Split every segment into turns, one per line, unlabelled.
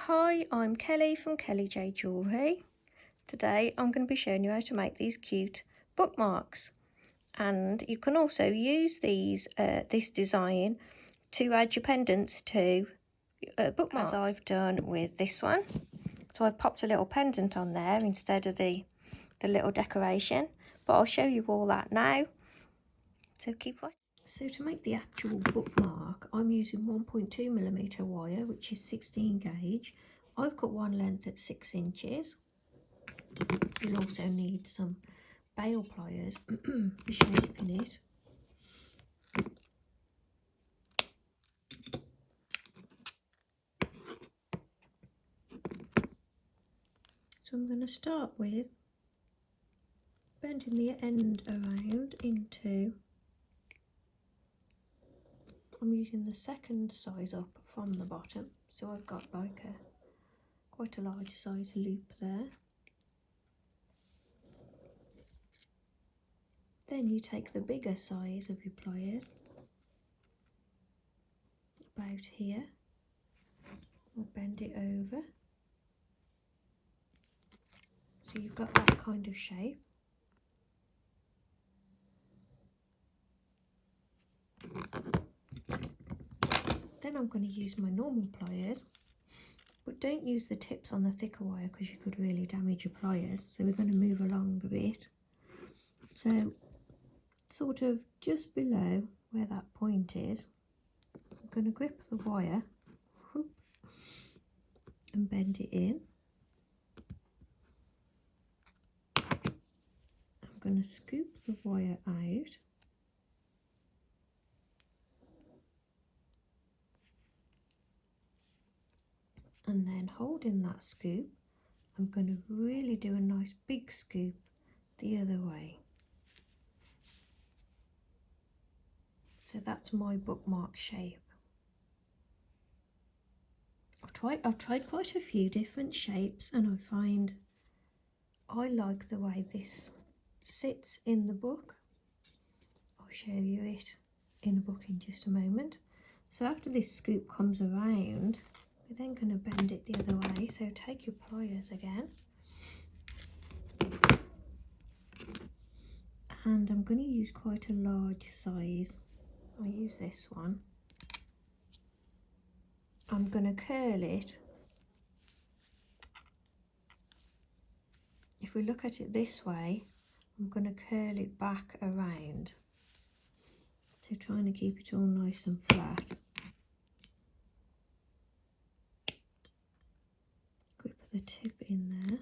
Hi, I'm Kelly from Kelly J Jewellery. Today I'm going to be showing you how to make these cute bookmarks, and you can also use these this design to add your pendants to bookmarks, as I've done with this one. So I've popped a little pendant on there instead of the little decoration, but I'll show you all that now, so keep watching. So to make the actual bookmark, I'm using 1.2mm wire, which is 16 gauge. I've cut one length at 6 inches. You'll also need some bail pliers for shaping it. So I'm going to start with bending the end around into, I'm using the second size up from the bottom, so I've got like quite a large size loop there. Then you take the bigger size of your pliers, about here, or bend it over, so you've got that kind of shape. Then I'm going to use my normal pliers, but don't use the tips on the thicker wire because you could really damage your pliers. So we're going to move along a bit. So sort of just below where that point is, I'm going to grip the wire and bend it in. I'm going to scoop the wire out. And then holding that scoop, I'm going to really do a nice big scoop the other way. So that's my bookmark shape. I've tried quite a few different shapes, and I find I like the way this sits in the book. I'll show you it in the book in just a moment. So after this scoop comes around, we're then going to bend it the other way. So take your pliers again, and I'm going to use quite a large size. I'll use this one. I'm going to curl it. If we look at it this way, I'm going to curl it back around. So trying to keep it all nice and flat. Grip the tip in there.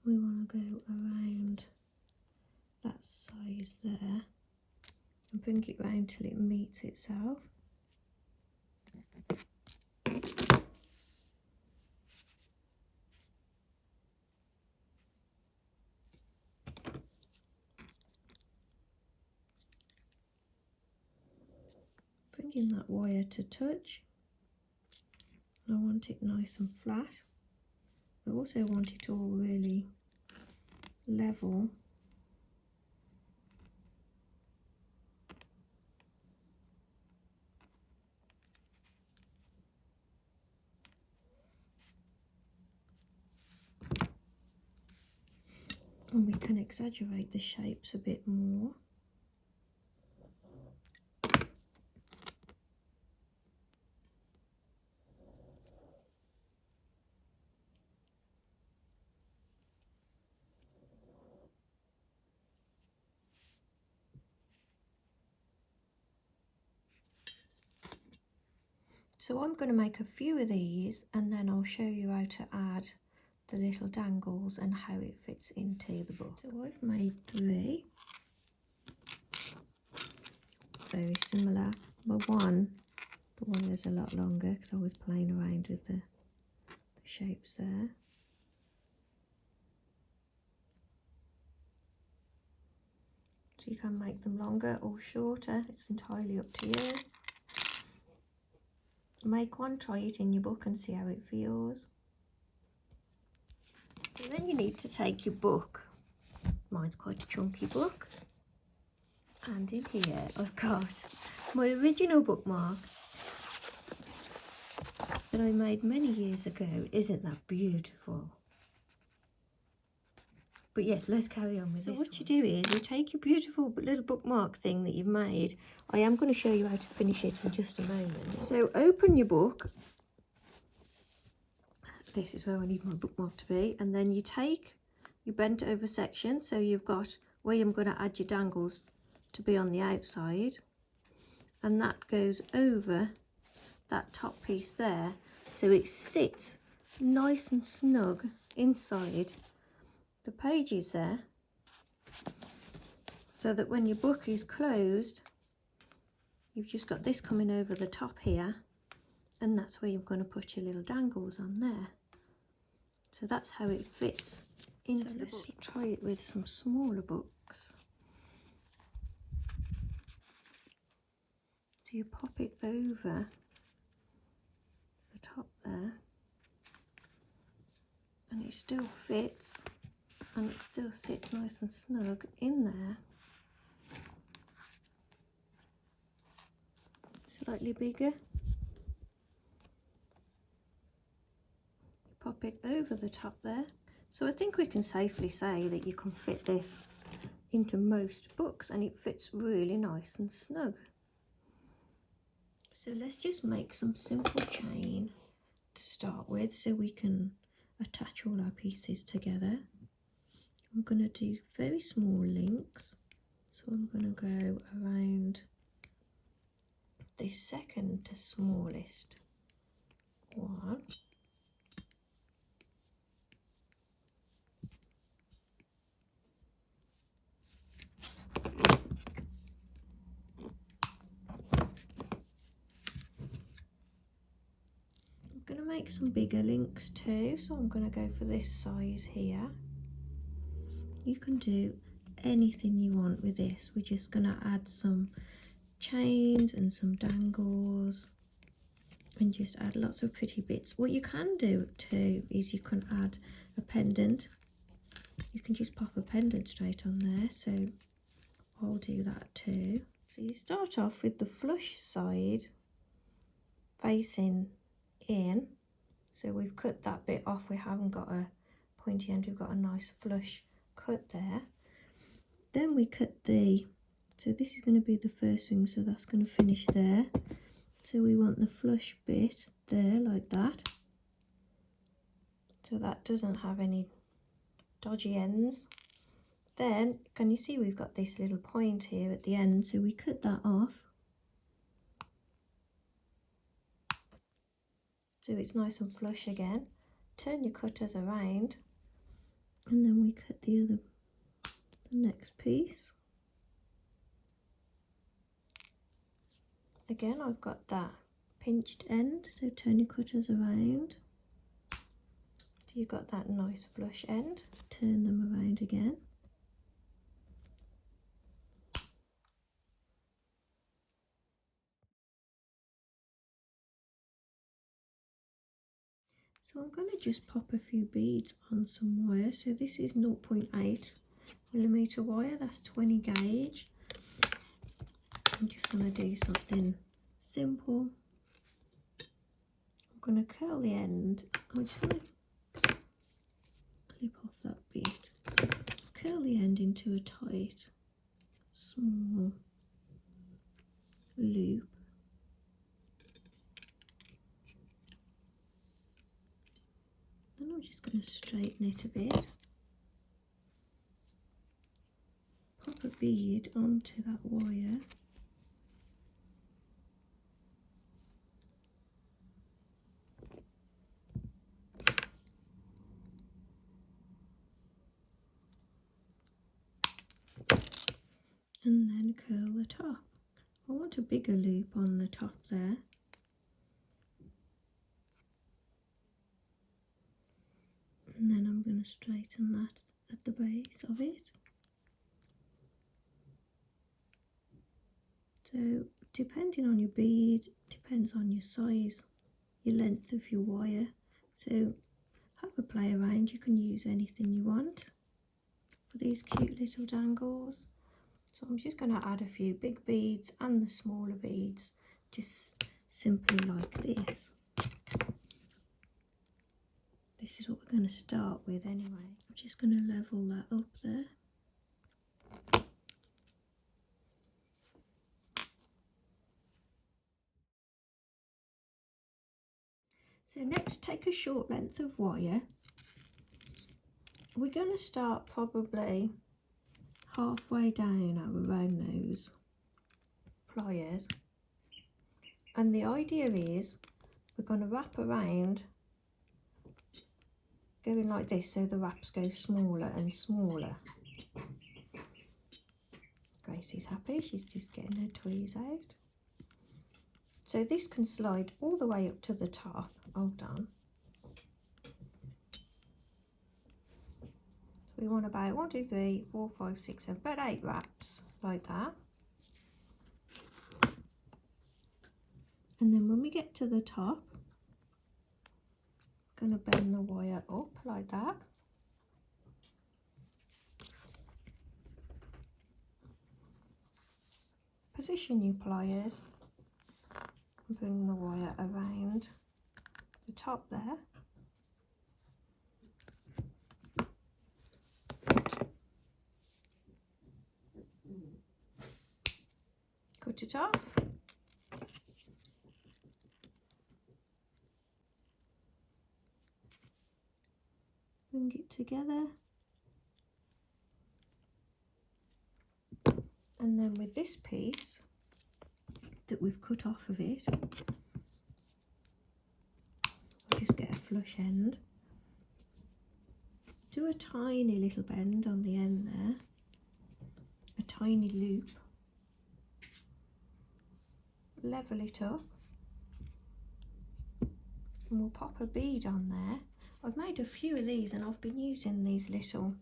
We want to go around that size there and bring it round till it meets itself. Bringing that wire to touch. I want it nice and flat. I also want it all really level. And we can exaggerate the shapes a bit more. So I'm going to make a few of these, and then I'll show you how to add the little dangles and how it fits into the book. So I've made 3. Very similar. But the one is a lot longer because I was playing around with the shapes there. So you can make them longer or shorter, it's entirely up to you. Make one, try it in your book and see how it feels. And then you need to take your book. Mine's quite a chunky book. And in here I've got my original bookmark. that I made many years ago. Isn't that beautiful? But yeah, let's carry on with this. So what you do is you take your beautiful little bookmark thing that you've made. I am going to show you how to finish it in just a moment. So open your book. This is where I need my bookmark to be. And then you take your bent over section. So you've got where I'm going to add your dangles to be on the outside. And that goes over that top piece there. So it sits nice and snug inside the pages there, so that when your book is closed, you've just got this coming over the top here, and that's where you're going to put your little dangles on there. So that's how it fits into the book. Try it with some smaller books. So you pop it over the top there, and it still fits. And it still sits nice and snug in there. Slightly bigger. You pop it over the top there. So I think we can safely say that you can fit this into most books, and it fits really nice and snug. So let's just make some simple chain to start with, so we can attach all our pieces together. I'm going to do very small links, so I'm going to go around the second to smallest one. I'm going to make some bigger links too, so I'm going to go for this size here. You can do anything you want with this. We're just going to add some chains and some dangles and just add lots of pretty bits. What you can do too is you can add a pendant. You can just pop a pendant straight on there, so I'll do that too. So you start off with the flush side facing in. So we've cut that bit off. We haven't got a pointy end, we've got a nice flush cut there. Then we cut so this is going to be the first ring, so that's going to finish there. So we want the flush bit there like that, so that doesn't have any dodgy ends. Then can you see we've got this little point here at the end, so we cut that off so it's nice and flush again. Turn your cutters around, and then we cut the next piece. Again, I've got that pinched end, so turn your cutters around. So you've got that nice flush end. Turn them around again. So I'm going to just pop a few beads on some wire. So this is 0.8mm wire, that's 20 gauge. I'm just going to do something simple. I'm going to curl the end. I'm just going to clip off that bit. Curl the end into a tight, small loop. Then I'm just going to straighten it a bit. Pop a bead onto that wire. And then curl the top. I want a bigger loop on the top there. And then I'm going to straighten that at the base of it. So depending on your bead, depends on your size, your length of your wire. So have a play around, you can use anything you want for these cute little dangles. So I'm just going to add a few big beads and the smaller beads, just simply like this. This is what we're going to start with anyway. I'm just going to level that up there. So next, take a short length of wire. We're going to start probably halfway down our round nose pliers. And the idea is we're going to wrap around going like this, so the wraps go smaller and smaller. Gracie's happy, she's just getting her tweeze out. So this can slide all the way up to the top. Hold on. We want about 1, 2, 3, 4, 5, 6, 7, about 8 wraps like that. And then when we get to the top, I'm going to bend the wire up like that. Position your pliers and bring the wire around the top there. Cut it off. Bring it together. And then with this piece that we've cut off of it, we'll just get a flush end. Do a tiny little bend on the end there, a tiny loop. Level it up. And we'll pop a bead on there. I've made a few of these and I've been using these little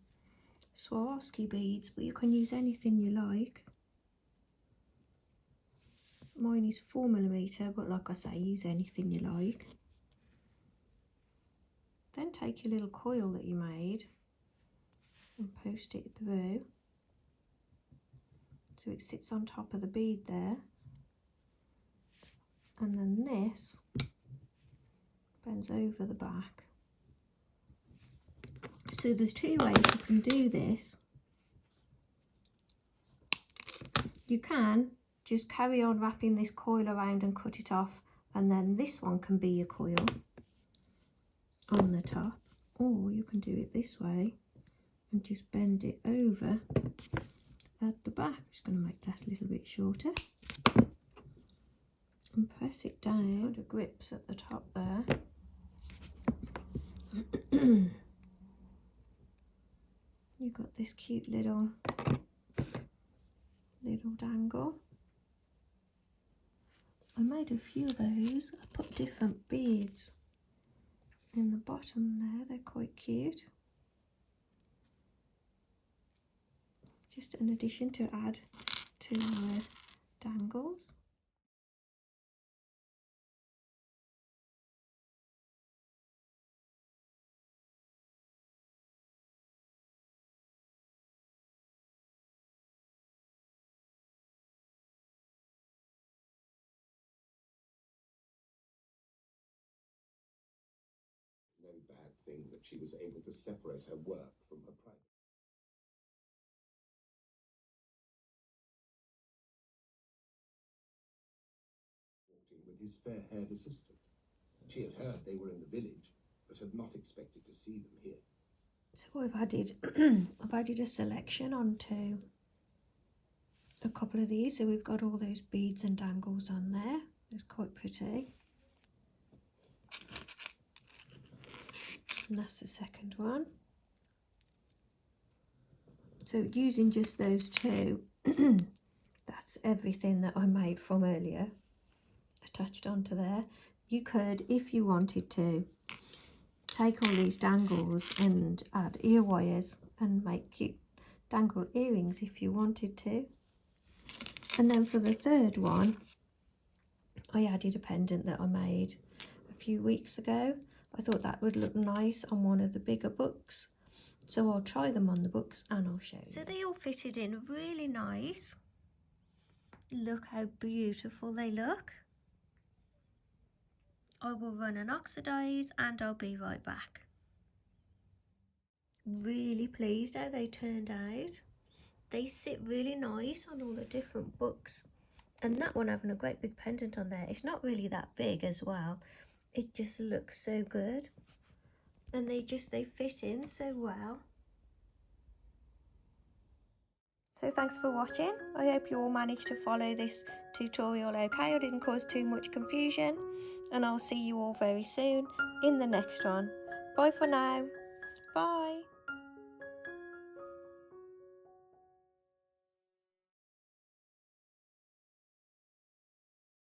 Swarovski beads, but you can use anything you like. Mine is 4mm, but like I say, use anything you like. Then take your little coil that you made and post it through so it sits on top of the bead there. And then this bends over the back. So there's 2 ways you can do this. You can just carry on wrapping this coil around and cut it off, and then this one can be your coil on the top, or you can do it this way and just bend it over at the back. I'm just going to make that a little bit shorter and press it down. The grips at the top there. You've got this cute little dangle. I made a few of those. I put different beads in the bottom there. They're quite cute. Just an addition to add to our dangles.
No bad thing that she was able to separate her work from her private. Walked in with his fair-haired assistant. She had heard they were in the village, but had not expected to see them here.
So I've added I've added a selection onto a couple of these. So we've got all those beads and dangles on there. It's quite pretty. And that's the second one. So using just those 2, that's everything that I made from earlier attached onto there. You could, if you wanted to, take all these dangles and add ear wires and make cute dangle earrings if you wanted to. And then for the third one, I added a pendant that I made a few weeks ago. I thought that would look nice on one of the bigger books. So I'll try them on the books and I'll show you. So they all fitted in really nice. Look how beautiful they look. I will run and oxidise and I'll be right back. really pleased how they turned out. They sit really nice on all the different books. And that one having a great big pendant on there, it's not really that big as well. It just looks so good. And they fit in so well. So thanks for watching. I hope you all managed to follow this tutorial okay. I didn't cause too much confusion. And I'll see you all very soon in the next one. Bye for now. Bye.